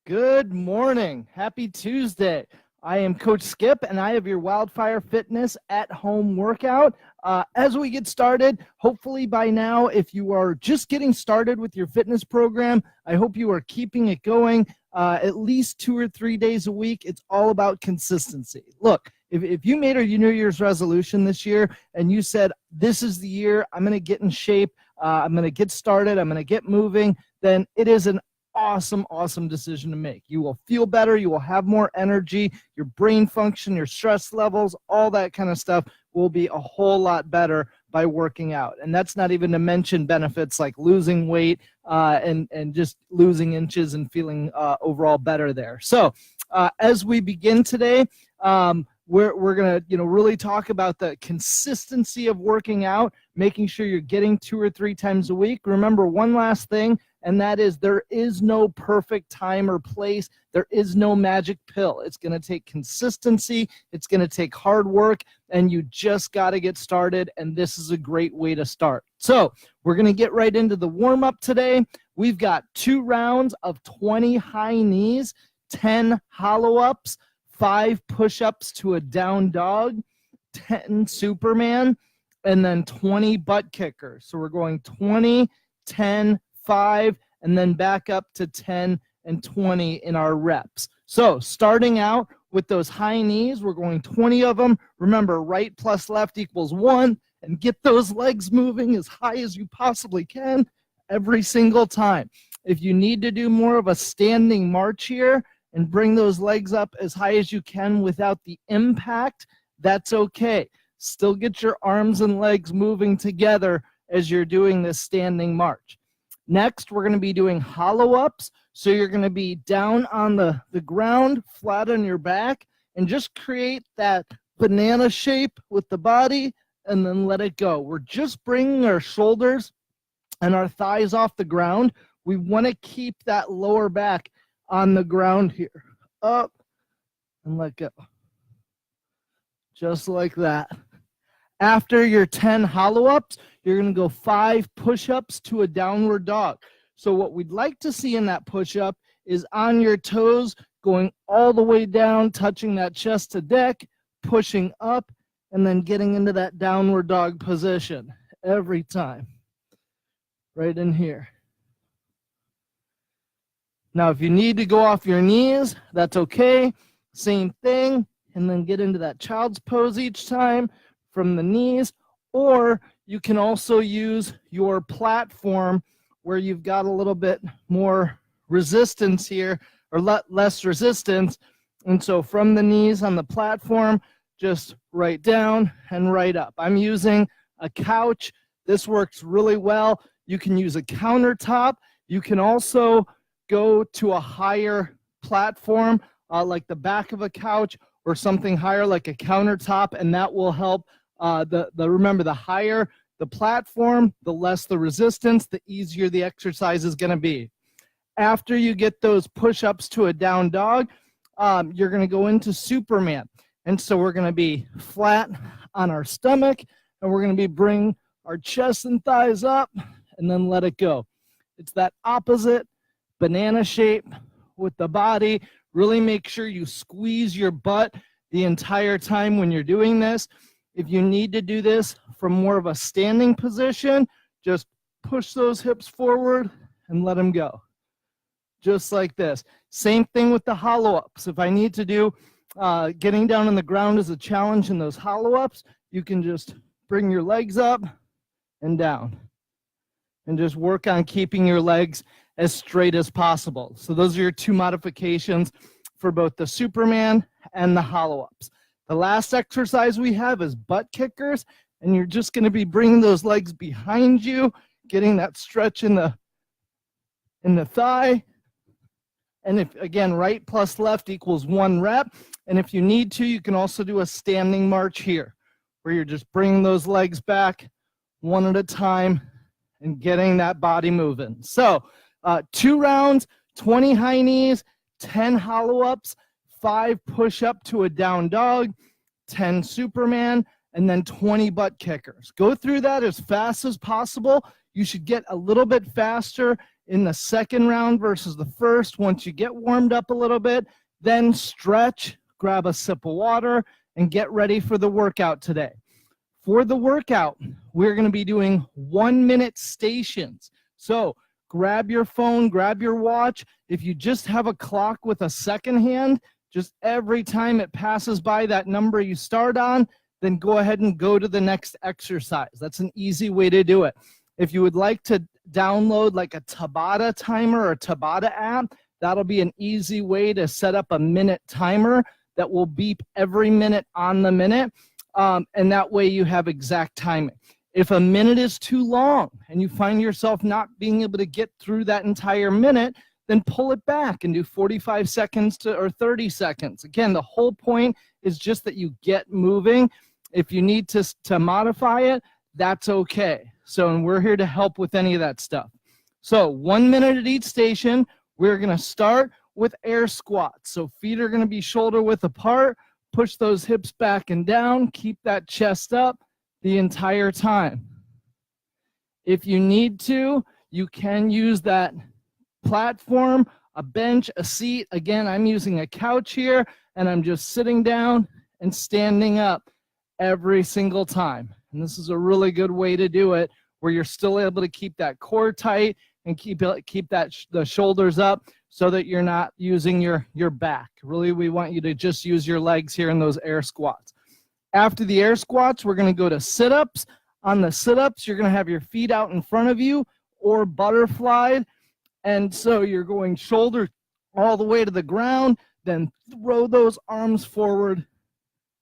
Good morning. Happy Tuesday. I am Coach Skip, and I have your Wildfire Fitness at home workout. As we get started, hopefully by now, if you are just getting started with your fitness program, I hope you are keeping it going at least 2 or 3 days a week. It's all about consistency. Look, if you made a New Year's resolution this year and you said, this is the year, I'm going to get in shape, I'm going to get started, I'm going to get moving, then it is an awesome decision to make. You will feel better, you will have more energy, your brain function, your stress levels, all that kind of stuff will be a whole lot better by working out. And that's not even to mention benefits like losing weight and just losing inches and feeling overall better there. So as we begin today, we're going to really talk about the consistency of working out, making sure you're getting 2 or 3 times a week. Remember one last thing, and that is there is no perfect time or place. There is no magic pill. It's going to take consistency. It's going to take hard work, and you just got to get started, and this is a great way to start. So we're going to get right into the warm-up today. We've got 2 rounds of 20 high knees, 10 hollow-ups, 5 push-ups to a down dog, 10 Superman, and then 20 butt kickers. So we're going 20, 10, 5, and then back up to 10 and 20 in our reps. So starting out with those high knees, we're going 20 of them. Remember, right plus left equals 1, and get those legs moving as high as you possibly can every single time. If you need to do more of a standing march here and bring those legs up as high as you can without the impact, that's okay. Still get your arms and legs moving together as you're doing this standing march. Next, we're going to be doing hollow-ups. So you're going to be down on the ground, flat on your back, and just create that banana shape with the body, and then let it go. We're just bringing our shoulders and our thighs off the ground. We want to keep that lower back on the ground here. Up and let go. Just like that. After your 10 hollow-ups, you're going to go 5 push-ups to a downward dog. So what we'd like to see in that push-up is on your toes, going all the way down, touching that chest to deck, pushing up, and then getting into that downward dog position every time. Right in here. Now, if you need to go off your knees, that's okay. Same thing, and then get into that child's pose each time from the knees, or you can also use your platform where you've got a little bit more resistance here, or less resistance, and so from the knees on the platform, just right down and right up. I'm using a couch. This works really well. You can use a countertop. You can also go to a higher platform like the back of a couch or something higher like a countertop, and that will help. Remember, the higher the platform, the less the resistance, the easier the exercise is going to be. After you get those push-ups to a down dog, you're going to go into Superman. And so we're going to be flat on our stomach, and we're going to be bring our chest and thighs up and then let it go. It's that opposite banana shape with the body. Really make sure you squeeze your butt the entire time when you're doing this. If you need to do this from more of a standing position, just push those hips forward and let them go. Just like this. Same thing with the hollow-ups. If I need to do getting down on the ground as a challenge in those hollow-ups, you can just bring your legs up and down. And just work on keeping your legs as straight as possible. So those are your 2 modifications for both the Superman and the hollow-ups. The last exercise we have is butt kickers, and you're just going to be bringing those legs behind you, getting that stretch in the thigh. And if, again, right plus left equals 1 rep. And if you need to, you can also do a standing march here, where you're just bringing those legs back one at a time and getting that body moving. So 2 rounds, 20 high knees, 10 hollow-ups, 5 push-up to a down dog, 10 Superman, and then 20 butt kickers. Go through that as fast as possible. You should get a little bit faster in the second round versus the first. Once you get warmed up a little bit, then stretch, grab a sip of water, and get ready for the workout today. For the workout, we're going to be doing 1-minute stations. So grab your phone, grab your watch. If you just have a clock with a second hand, just every time it passes by that number you start on, then go ahead and go to the next exercise. That's an easy way to do it. If you would like to download like a Tabata timer or Tabata app, that'll be an easy way to set up a minute timer that will beep every minute on the minute. And that way you have exact timing. If a minute is too long and you find yourself not being able to get through that entire minute, then pull it back and do 45 seconds or 30 seconds. Again, the whole point is just that you get moving. If you need to modify it, that's okay. So, and we're here to help with any of that stuff. So 1 minute at each station. We're going to start with air squats. So feet are going to be shoulder width apart. Push those hips back and down. Keep that chest up the entire time. If you need to, you can use that platform, a bench, a seat. Again, I'm using a couch here, and I'm just sitting down and standing up every single time. And this is a really good way to do it, where you're still able to keep that core tight and keep the shoulders up so that you're not using your back. Really, we want you to just use your legs here in those air squats. After the air squats, we're going to go to sit-ups. On the sit-ups, you're going to have your feet out in front of you or butterflied. And so you're going shoulder all the way to the ground, then throw those arms forward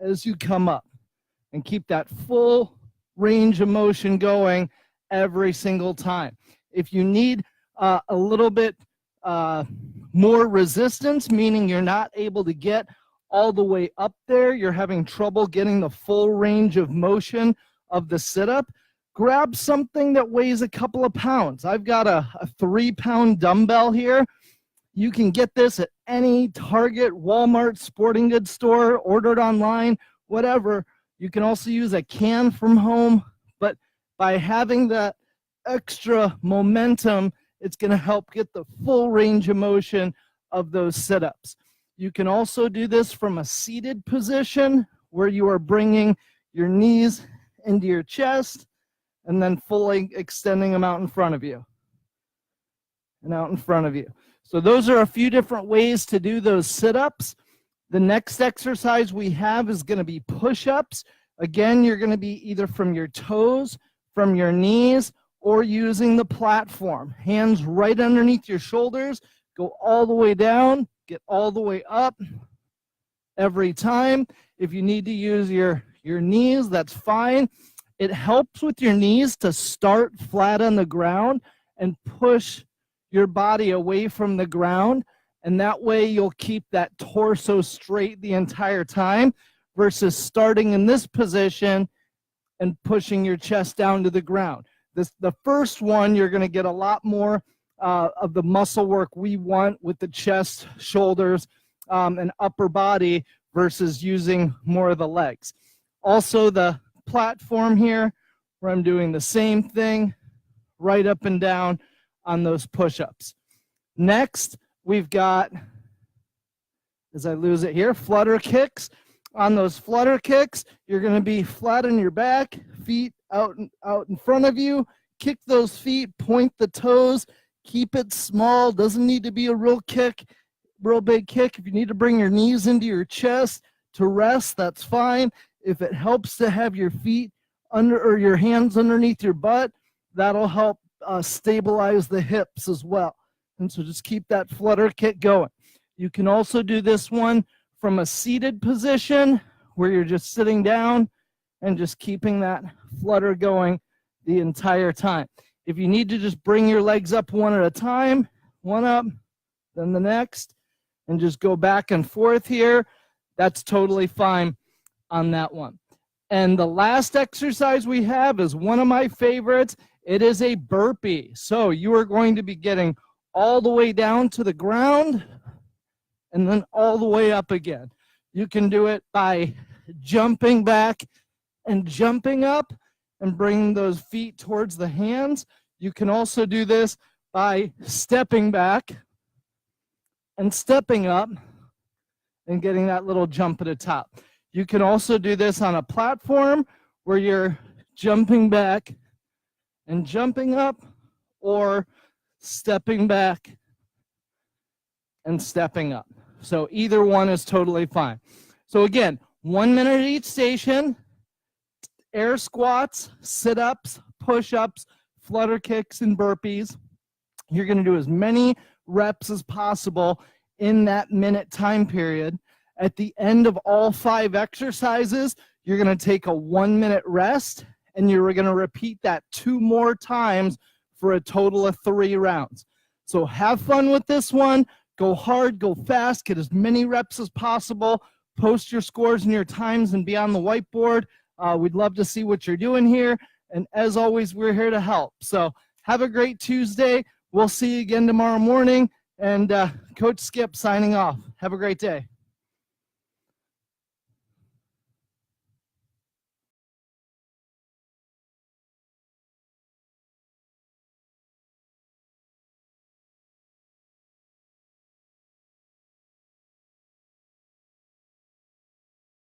as you come up. And keep that full range of motion going every single time. If you need a little bit more resistance, meaning you're not able to get all the way up there, you're having trouble getting the full range of motion of the sit-up, grab something that weighs a couple of pounds. I've got a 3-pound dumbbell here. You can get this at any Target, Walmart, sporting goods store, order it online, whatever. You can also use a can from home, but by having that extra momentum, it's going to help get the full range of motion of those sit-ups. You can also do this from a seated position where you are bringing your knees into your chest and then fully extending them out in front of you and out in front of you. So those are a few different ways to do those sit-ups. The next exercise we have is going to be push-ups. Again, you're going to be either from your toes, from your knees, or using the platform. Hands right underneath your shoulders, go all the way down, get all the way up every time. If you need to use your knees, that's fine. It helps with your knees to start flat on the ground and push your body away from the ground. And that way you'll keep that torso straight the entire time versus starting in this position and pushing your chest down to the ground. The first one, you're going to get a lot more of the muscle work we want with the chest, shoulders, and upper body versus using more of the legs. Also, the platform here, where I'm doing the same thing, right up and down on those push-ups. Next, we've got, as I lose it here, flutter kicks. On those flutter kicks, you're going to be flat on your back, feet out in front of you. Kick those feet, point the toes, keep it small. Doesn't need to be a real big kick. If you need to bring your knees into your chest to rest, that's fine. If it helps to have your feet under or your hands underneath your butt, that'll help stabilize the hips as well. And so just keep that flutter kick going. You can also do this one from a seated position where you're just sitting down and just keeping that flutter going the entire time. If you need to just bring your legs up one at a time, one up, then the next, and just go back and forth here, that's totally fine on that one. And the last exercise we have is one of my favorites. It is a burpee. So you are going to be getting all the way down to the ground and then all the way up again. You can do it by jumping back and jumping up and bringing those feet towards the hands. You can also do this by stepping back and stepping up and getting that little jump at the top. You can also do this on a platform where you're jumping back and jumping up, or stepping back and stepping up. So either one is totally fine. So again, 1 minute at each station, air squats, sit-ups, push-ups, flutter kicks, and burpees. You're going to do as many reps as possible in that minute time period. At the end of all 5 exercises, you're going to take a 1 minute rest, and you're going to repeat that 2 more times for a total of 3 rounds. So have fun with this one. Go hard, go fast, get as many reps as possible. Post your scores and your times and be on the whiteboard. We'd love to see what you're doing here. And as always, we're here to help. So have a great Tuesday. We'll see you again tomorrow morning. And Coach Skip signing off. Have a great day.